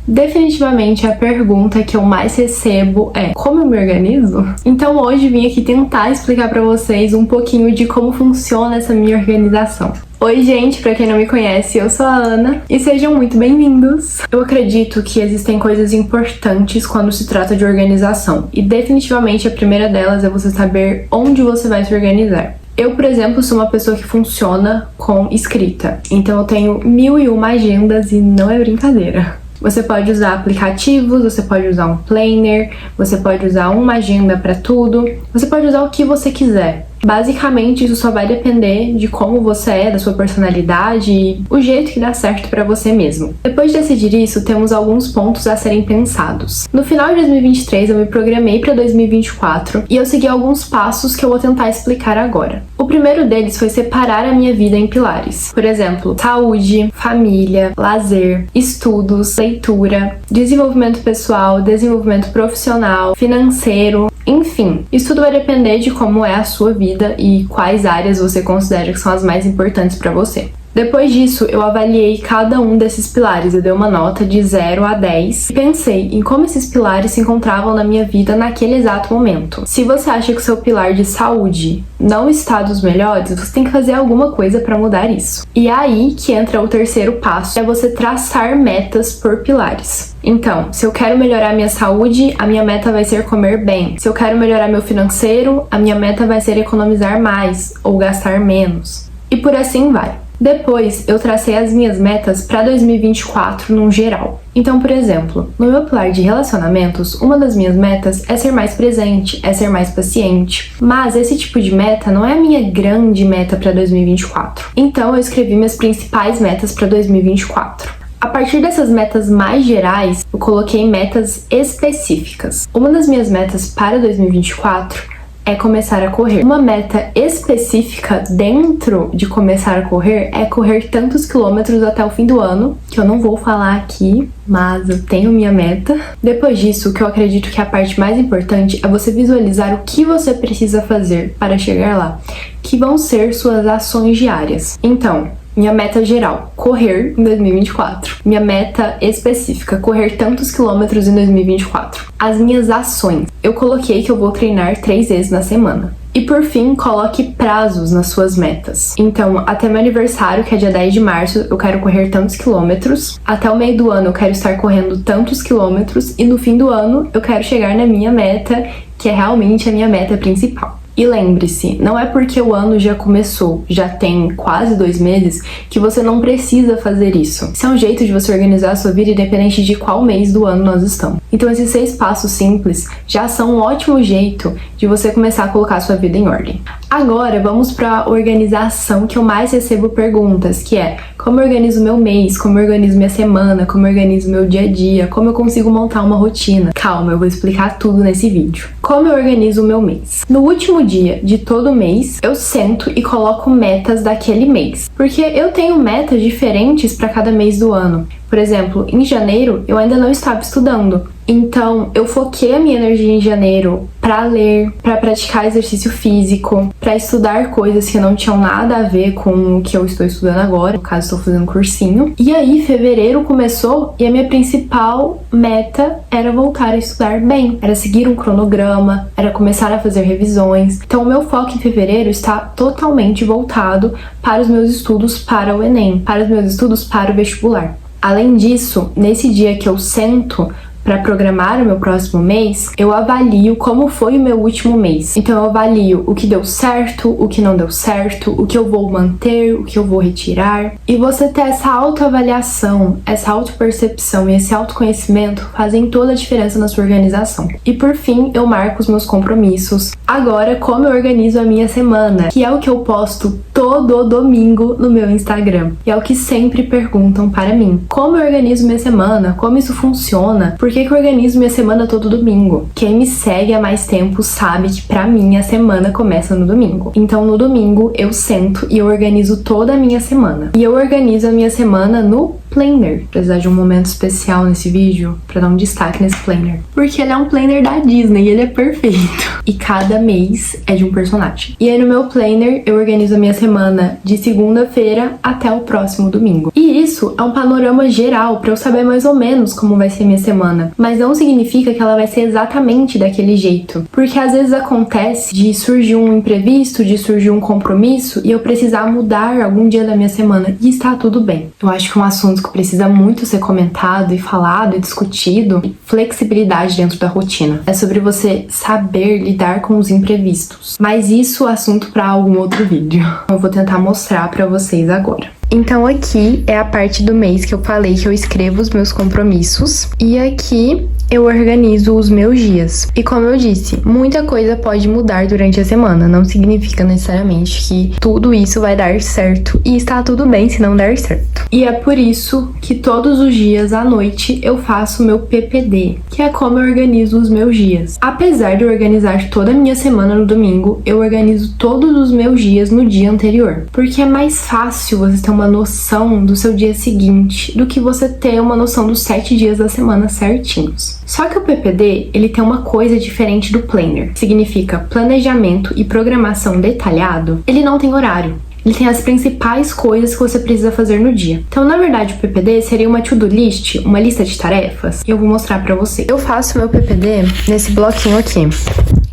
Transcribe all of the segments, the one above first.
Definitivamente a pergunta que eu mais recebo é: como eu me organizo? Então hoje vim aqui tentar explicar pra vocês um pouquinho de como funciona essa minha organização. Oi gente, pra quem não me conhece, eu sou a Ana e sejam muito bem-vindos! Eu acredito que existem coisas importantes quando se trata de organização e definitivamente a primeira delas é você saber onde você vai se organizar. Eu, por exemplo, sou uma pessoa que funciona com escrita, então eu tenho 1001 agendas e não é brincadeira. Você pode usar aplicativos, você pode usar um planner, você pode usar uma agenda para tudo, você pode usar o que você quiser. Basicamente, isso só vai depender de como você é, da sua personalidade e o jeito que dá certo pra você mesmo. Depois de decidir isso, temos alguns pontos a serem pensados. No final de 2023, eu me programei pra 2024 e eu segui alguns passos que eu vou tentar explicar agora. O primeiro deles foi separar a minha vida em pilares. Por exemplo, saúde, família, lazer, estudos, leitura, desenvolvimento pessoal, desenvolvimento profissional, financeiro, enfim, isso tudo vai depender de como é a sua vida e quais áreas você considera que são as mais importantes para você. Depois disso, eu avaliei cada um desses pilares, eu dei uma nota de 0 a 10 e pensei em como esses pilares se encontravam na minha vida naquele exato momento. Se você acha que o seu pilar de saúde não está dos melhores, você tem que fazer alguma coisa para mudar isso. E é aí que entra o terceiro passo, é você traçar metas por pilares. Então, se eu quero melhorar minha saúde, a minha meta vai ser comer bem. Se eu quero melhorar meu financeiro, a minha meta vai ser economizar mais ou gastar menos. E por assim vai. Depois, eu tracei as minhas metas para 2024 num geral. Então, por exemplo, no meu pilar de relacionamentos, uma das minhas metas é ser mais presente, é ser mais paciente. Mas esse tipo de meta não é a minha grande meta para 2024. Então, eu escrevi minhas principais metas para 2024. A partir dessas metas mais gerais, eu coloquei metas específicas. Uma das minhas metas para 2024 é começar a correr. Uma meta específica dentro de começar a correr é correr tantos quilômetros até o fim do ano, que eu não vou falar aqui, mas eu tenho minha meta. Depois disso, o que eu acredito que é a parte mais importante é você visualizar o que você precisa fazer para chegar lá, que vão ser suas ações diárias. Então, minha meta geral, correr em 2024. Minha meta específica, correr tantos quilômetros em 2024. As minhas ações, eu coloquei que eu vou treinar 3 vezes na semana. E por fim, coloque prazos nas suas metas. Então, até meu aniversário, que é dia 10 de março, eu quero correr tantos quilômetros. Até o meio do ano, eu quero estar correndo tantos quilômetros. E no fim do ano, eu quero chegar na minha meta, que é realmente a minha meta principal. E lembre-se, não é porque o ano já começou, já tem quase 2 meses, que você não precisa fazer isso. Isso é um jeito de você organizar a sua vida independente de qual mês do ano nós estamos. Então esses 6 passos simples já são um ótimo jeito de você começar a colocar a sua vida em ordem. Agora vamos para a organização que eu mais recebo perguntas, que é: como eu organizo meu mês, como eu organizo minha semana, como eu organizo meu dia a dia, como eu consigo montar uma rotina. Calma, eu vou explicar tudo nesse vídeo. Como eu organizo o meu mês? No último dia de todo mês, eu sento e coloco metas daquele mês. Porque eu tenho metas diferentes para cada mês do ano. Por exemplo, em janeiro eu ainda não estava estudando. Então, eu foquei a minha energia em janeiro para ler, para praticar exercício físico, para estudar coisas que não tinham nada a ver com o que eu estou estudando agora, no caso estou fazendo cursinho. E aí, fevereiro começou e a minha principal meta era voltar a estudar bem, era seguir um cronograma, era começar a fazer revisões. Então, o meu foco em fevereiro está totalmente voltado para os meus estudos para o Enem, para os meus estudos para o vestibular. Além disso, nesse dia que eu sento para programar o meu próximo mês, eu avalio como foi o meu último mês. Então eu avalio o que deu certo, o que não deu certo, o que eu vou manter, o que eu vou retirar. E você ter essa autoavaliação, essa autopercepção e esse autoconhecimento fazem toda a diferença na sua organização. E por fim, eu marco os meus compromissos. Agora, como eu organizo a minha semana, que é o que eu posto todo domingo no meu Instagram. E é o que sempre perguntam para mim. Como eu organizo minha semana? Como isso funciona? Por que eu organizo minha semana todo domingo? Quem me segue há mais tempo sabe que pra mim a semana começa no domingo. Então no domingo eu sento e eu organizo toda a minha semana. E eu organizo a minha semana no planner. Precisar de um momento especial nesse vídeo pra dar um destaque nesse planner. Porque ele é um planner da Disney e ele é perfeito. E cada mês é de um personagem. E aí no meu planner eu organizo a minha semana de segunda-feira até o próximo domingo. E isso é um panorama geral pra eu saber mais ou menos como vai ser minha semana. Mas não significa que ela vai ser exatamente daquele jeito. Porque às vezes acontece de surgir um imprevisto, de surgir um compromisso e eu precisar mudar algum dia da minha semana. E está tudo bem. Eu acho que é um assunto que precisa muito ser comentado e falado e discutido. Flexibilidade dentro da rotina. É sobre você saber lidar com os imprevistos. Mas isso é assunto para algum outro vídeo. Eu vou tentar mostrar para vocês agora. Então aqui é a parte do mês que eu falei que eu escrevo os meus compromissos e aqui eu organizo os meus dias. E como eu disse, muita coisa pode mudar durante a semana, não significa necessariamente que tudo isso vai dar certo e está tudo bem se não der certo. E é por isso que todos os dias à noite eu faço o meu PPD, que é como eu organizo os meus dias. Apesar de eu organizar toda a minha semana no domingo, eu organizo todos os meus dias no dia anterior, porque é mais fácil você ter uma noção do seu dia seguinte do que você ter uma noção dos 7 dias da semana certinhos. Só que o PPD, ele tem uma coisa diferente do planner. Significa planejamento e programação detalhado. Ele não tem horário. Ele tem as principais coisas que você precisa fazer no dia. Então, na verdade, o PPD seria uma to-do list, uma lista de tarefas. E eu vou mostrar pra você. Eu faço meu PPD nesse bloquinho aqui.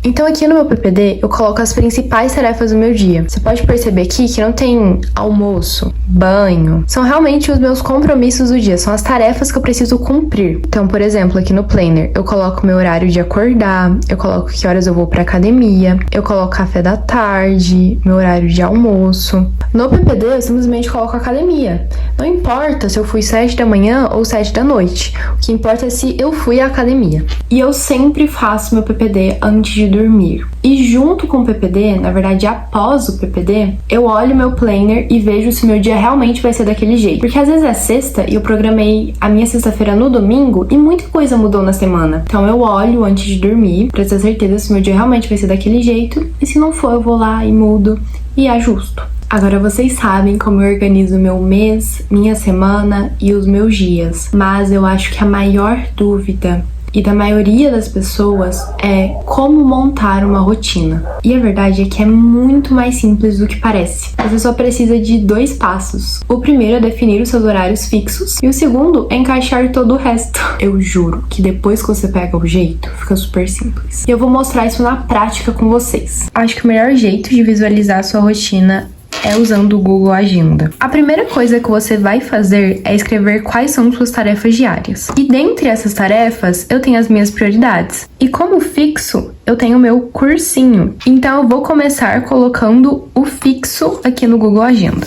Então aqui no meu PPD eu coloco as principais tarefas do meu dia. Você pode perceber aqui que não tem almoço, banho. São realmente os meus compromissos do dia, são as tarefas que eu preciso cumprir. Então, por exemplo, aqui no planner eu coloco meu horário de acordar, eu coloco que horas eu vou pra academia, eu coloco café da tarde, meu horário de almoço. No PPD eu simplesmente coloco academia. Não importa se eu fui 7 da manhã ou 7 da noite. O que importa é se eu fui à academia. E eu sempre faço meu PPD antes de dormir. E junto com o PPD, na verdade após o PPD, eu olho meu planner e vejo se meu dia realmente vai ser daquele jeito. Porque às vezes é sexta e eu programei a minha sexta-feira no domingo e muita coisa mudou na semana. Então eu olho antes de dormir pra ter certeza se meu dia realmente vai ser daquele jeito. E se não for, eu vou lá e mudo e ajusto. Agora vocês sabem como eu organizo meu mês, minha semana e os meus dias. Mas eu acho que a maior dúvida e da maioria das pessoas é como montar uma rotina. E a verdade é que é muito mais simples do que parece. Você só precisa de 2 passos. O primeiro é definir os seus horários fixos e o segundo é encaixar todo o resto. Eu juro que depois que você pega o jeito, fica super simples. E eu vou mostrar isso na prática com vocês. Acho que o melhor jeito de visualizar a sua rotina é usando o Google Agenda. A primeira coisa que você vai fazer é escrever quais são suas tarefas diárias. E dentre essas tarefas, eu tenho as minhas prioridades. E como fixo, eu tenho o meu cursinho. Então eu vou começar colocando o fixo aqui no Google Agenda.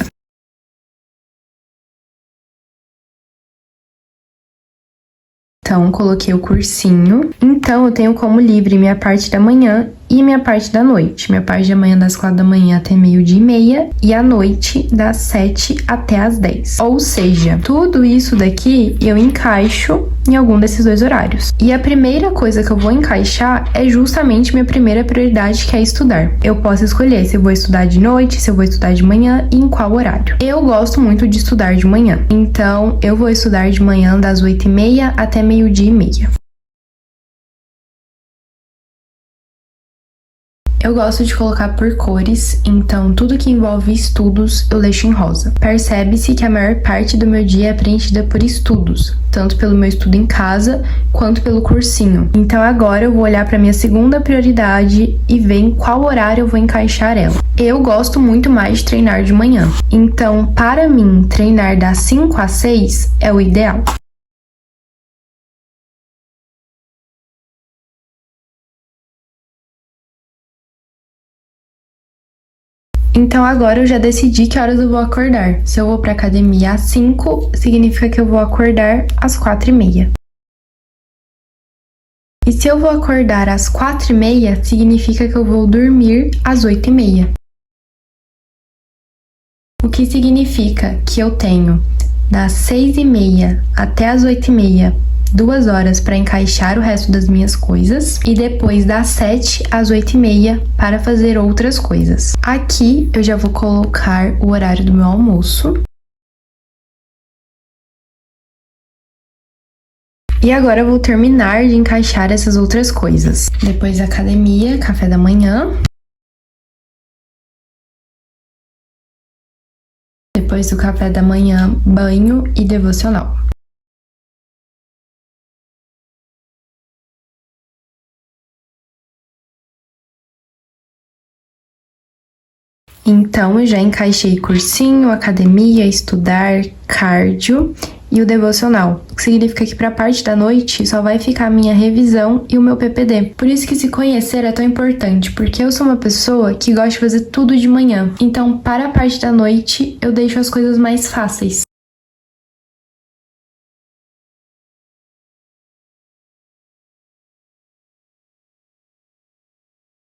Então, coloquei o cursinho. Então, eu tenho como livre minha parte da manhã e minha parte da noite. Minha parte da manhã das 4 da manhã até 12:30 e à noite das 7 até as 10. Ou seja, tudo isso daqui eu encaixo em algum desses 2 horários. E a primeira coisa que eu vou encaixar é justamente minha primeira prioridade, que é estudar. Eu posso escolher se eu vou estudar de noite, se eu vou estudar de manhã e em qual horário. Eu gosto muito de estudar de manhã. Então, eu vou estudar de manhã das 8:30 até 12:30. Eu gosto de colocar por cores, então tudo que envolve estudos eu deixo em rosa. Percebe-se que a maior parte do meu dia é preenchida por estudos, tanto pelo meu estudo em casa, quanto pelo cursinho. Então agora eu vou olhar para minha segunda prioridade e ver em qual horário eu vou encaixar ela. Eu gosto muito mais de treinar de manhã, então para mim treinar das 5 às 6 é o ideal. Então agora eu já decidi que horas eu vou acordar. Se eu vou pra academia às 5, significa que eu vou acordar às 4:30. E se eu vou acordar às 4:30, significa que eu vou dormir às 8:30. O que significa que eu tenho das 6:30 até as 8:30 2 horas para encaixar o resto das minhas coisas e depois das 7 às 8:30 para fazer outras coisas. Aqui eu já vou colocar o horário do meu almoço. E agora eu vou terminar de encaixar essas outras coisas. Depois da academia, café da manhã. Depois do café da manhã, banho e devocional. Então, eu já encaixei cursinho, academia, estudar, cardio e o devocional. O que significa que para a parte da noite só vai ficar a minha revisão e o meu PPD. Por isso que se conhecer é tão importante, porque eu sou uma pessoa que gosta de fazer tudo de manhã. Então, para a parte da noite, eu deixo as coisas mais fáceis.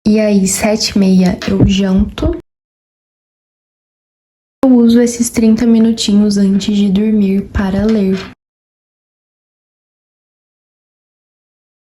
E aí, 7h30 eu janto. Eu uso esses 30 minutinhos antes de dormir para ler.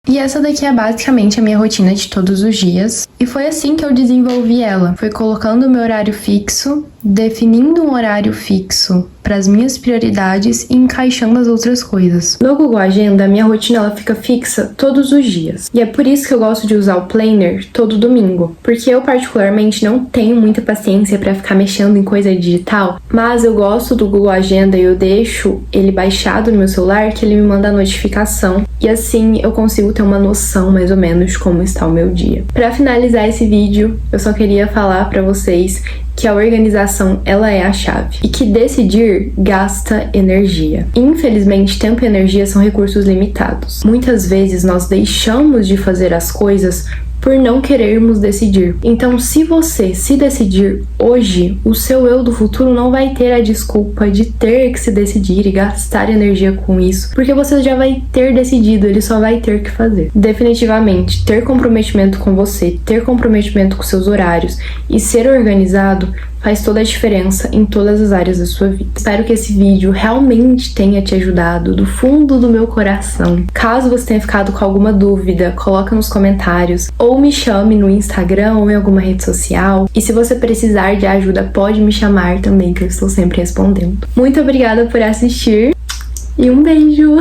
E essa daqui é basicamente a minha rotina de todos os dias. E foi assim que eu desenvolvi ela. Foi colocando o meu horário fixo, definindo um horário fixo para as minhas prioridades e encaixando as outras coisas. No Google Agenda, a minha rotina ela fica fixa todos os dias. E é por isso que eu gosto de usar o planner todo domingo, porque eu particularmente não tenho muita paciência para ficar mexendo em coisa digital, mas eu gosto do Google Agenda e eu deixo ele baixado no meu celular que ele me manda a notificação e assim eu consigo ter uma noção mais ou menos de como está o meu dia. Para finalizar esse vídeo, eu só queria falar para vocês que a organização ela é a chave e que decidir gasta energia. Infelizmente, tempo e energia são recursos limitados. Muitas vezes nós deixamos de fazer as coisas por não querermos decidir. Então, se você se decidir hoje, o seu eu do futuro não vai ter a desculpa de ter que se decidir e gastar energia com isso, porque você já vai ter decidido, ele só vai ter que fazer. Definitivamente, ter comprometimento com você, ter comprometimento com seus horários e ser organizado faz toda a diferença em todas as áreas da sua vida. Espero que esse vídeo realmente tenha te ajudado do fundo do meu coração. Caso você tenha ficado com alguma dúvida, coloca nos comentários ou me chame no Instagram ou em alguma rede social. E se você precisar de ajuda, pode me chamar também, que eu estou sempre respondendo. Muito obrigada por assistir e um beijo!